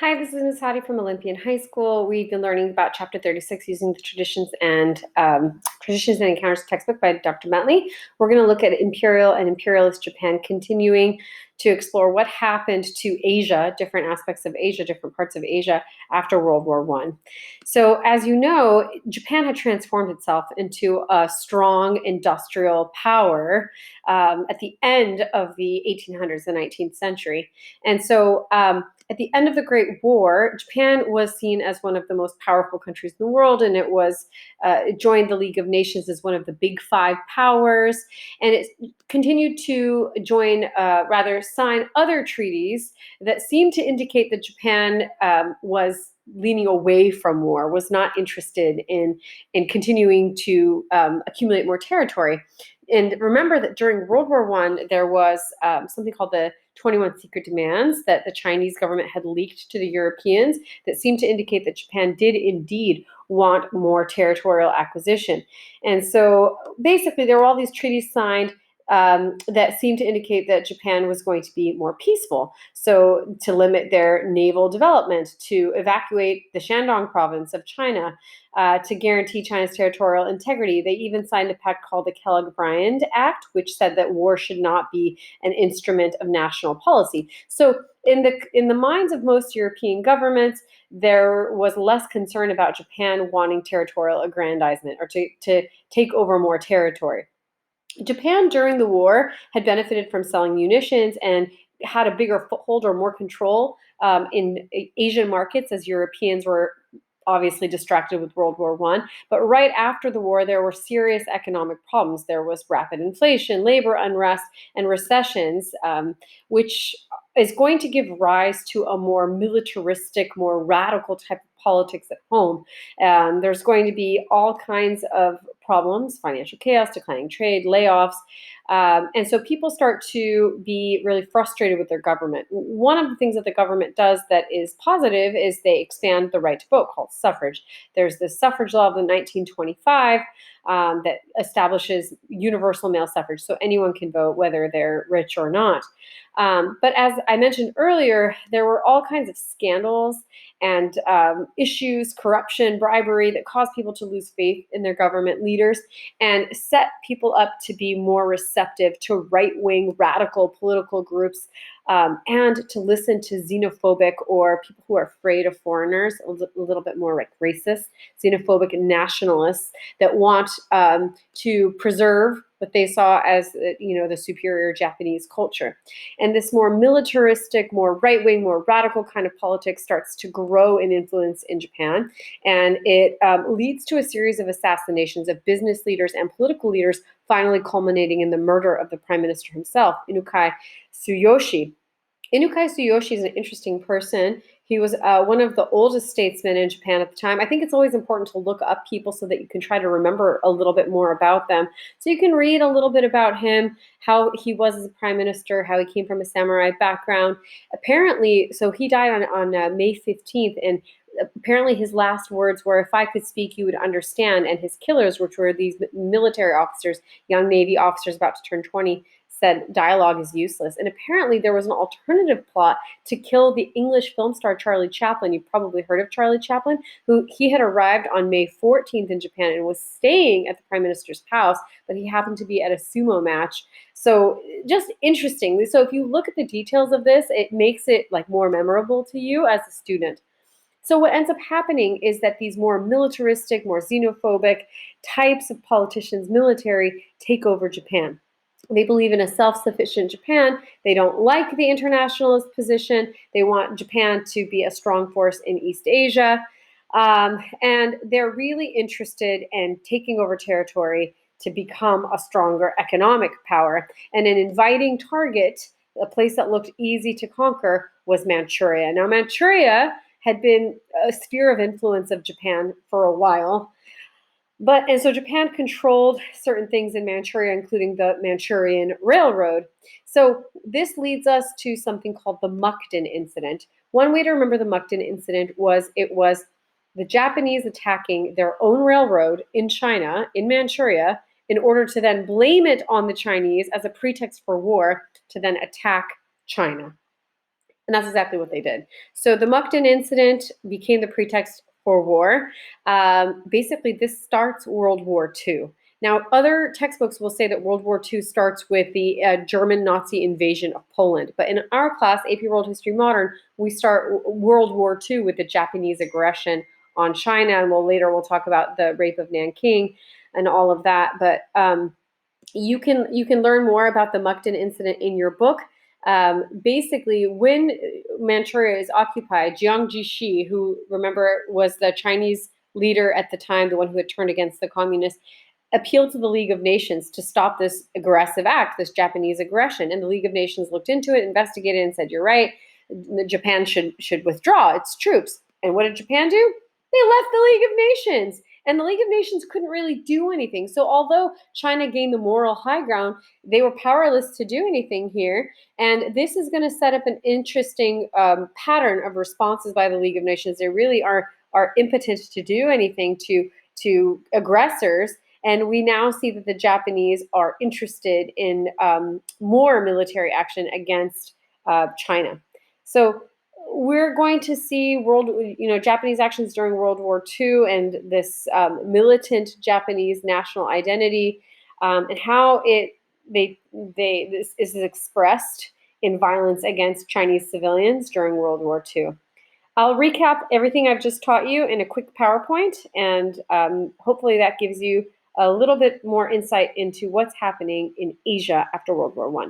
Hi, this is Ms. Hadi from Olympian High School. We've been learning about Chapter 36 using the Traditions and Encounters textbook by Dr. Bentley. We're going to look at Imperial and Imperialist Japan, continuing to explore what happened to Asia, different aspects of Asia, different parts of Asia after World War I. So, as you know, Japan had transformed itself into a strong industrial power at the end of the 1800s, the 19th century. And so, at the end of the Great War, Japan was seen as one of the most powerful countries in the world, and it joined the League of Nations as one of the big five powers, and it continued to sign other treaties that seemed to indicate that Japan was leaning away from war, was not interested in continuing to accumulate more territory. And remember that during World War I, there was something called the 21 secret demands that the Chinese government had leaked to the Europeans that seemed to indicate that Japan did indeed want more territorial acquisition. And so basically, there were all these treaties signed that seemed to indicate that Japan was going to be more peaceful. So, to limit their naval development, to evacuate the Shandong province of China, to guarantee China's territorial integrity. They even signed a pact called the Kellogg-Briand Act, which said that war should not be an instrument of national policy. So, in the minds of most European governments, there was less concern about Japan wanting territorial aggrandizement or to take over more territory. Japan during the war had benefited from selling munitions and had a bigger foothold or more control in Asian markets as Europeans were obviously distracted with World War I. But right after the war, there were serious economic problems. There was rapid inflation, labor unrest, and recessions, which is going to give rise to a more militaristic, more radical type of politics at home. There's going to be all kinds of problems, financial chaos, declining trade, layoffs. And so people start to be really frustrated with their government. One of the things that the government does that is positive is they expand the right to vote, called suffrage. There's the suffrage law of the 1925 that establishes universal male suffrage, so anyone can vote whether they're rich or not. But as I mentioned earlier, there were all kinds of scandals and issues, corruption, bribery that caused people to lose faith in their government leaders and set people up to be more receptive to right-wing radical political groups and to listen to xenophobic or people who are afraid of foreigners, a little bit more like racist, xenophobic nationalists that want to preserve what they saw as the superior Japanese culture. And this more militaristic, more right-wing, more radical kind of politics starts to grow in influence in Japan. And it leads to a series of assassinations of business leaders and political leaders, finally culminating in the murder of the prime minister himself, Inukai Suyoshi. Inukai Suyoshi is an interesting person. He was one of the oldest statesmen in Japan at the time. I think it's always important to look up people so that you can try to remember a little bit more about them. So you can read a little bit about him, how he was as a prime minister, how he came from a samurai background. Apparently, so he died on May 15th, and apparently his last words were, "If I could speak, you would understand." And his killers, which were these military officers, young Navy officers about to turn 20, said dialogue is useless. And apparently there was an alternative plot to kill the English film star Charlie Chaplin. You've probably heard of Charlie Chaplin, who he had arrived on May 14th in Japan and was staying at the prime minister's house, but he happened to be at a sumo match. So just interesting. So if you look at the details of this, it makes it like more memorable to you as a student. So what ends up happening is that these more militaristic, more xenophobic types of politicians, military, take over Japan. They believe in a self-sufficient Japan. They don't like the internationalist position. They want Japan to be a strong force in East Asia. And they're really interested in taking over territory to become a stronger economic power. And an inviting target, a place that looked easy to conquer, was Manchuria. Now, Manchuria had been a sphere of influence of Japan for a while. And so Japan controlled certain things in Manchuria, including the Manchurian Railroad. So this leads us to something called the Muktin Incident. One way to remember the Muktin Incident was it was the Japanese attacking their own railroad in China, in Manchuria, in order to then blame it on the Chinese as a pretext for war to then attack China. And that's exactly what they did. So the Muktin Incident became the pretext for war. Basically, this starts World War II. Now, other textbooks will say that World War II starts with the German Nazi invasion of Poland. But in our class, AP World History Modern, we start World War II with the Japanese aggression on China. And we'll talk about the rape of Nanking and all of that. But you can learn more about the Mukden incident in your book. Basically, when Manchuria is occupied, Jiang Jieshi, who remember was the Chinese leader at the time, the one who had turned against the communists, appealed to the League of Nations to stop this aggressive act, this Japanese aggression. And the League of Nations looked into it, investigated, and said, "You're right. Japan should withdraw its troops." And what did Japan do? They left the League of Nations. And the League of Nations couldn't really do anything. So although China gained the moral high ground, they were powerless to do anything here. And this is going to set up an interesting pattern of responses by the League of Nations. They really are impotent to do anything to aggressors. And we now see that the Japanese are interested in more military action against China. So we're going to see Japanese actions during World War II and this militant Japanese national identity, and how this is expressed in violence against Chinese civilians during World War II. I'll recap everything I've just taught you in a quick PowerPoint, and hopefully that gives you a little bit more insight into what's happening in Asia after World War I.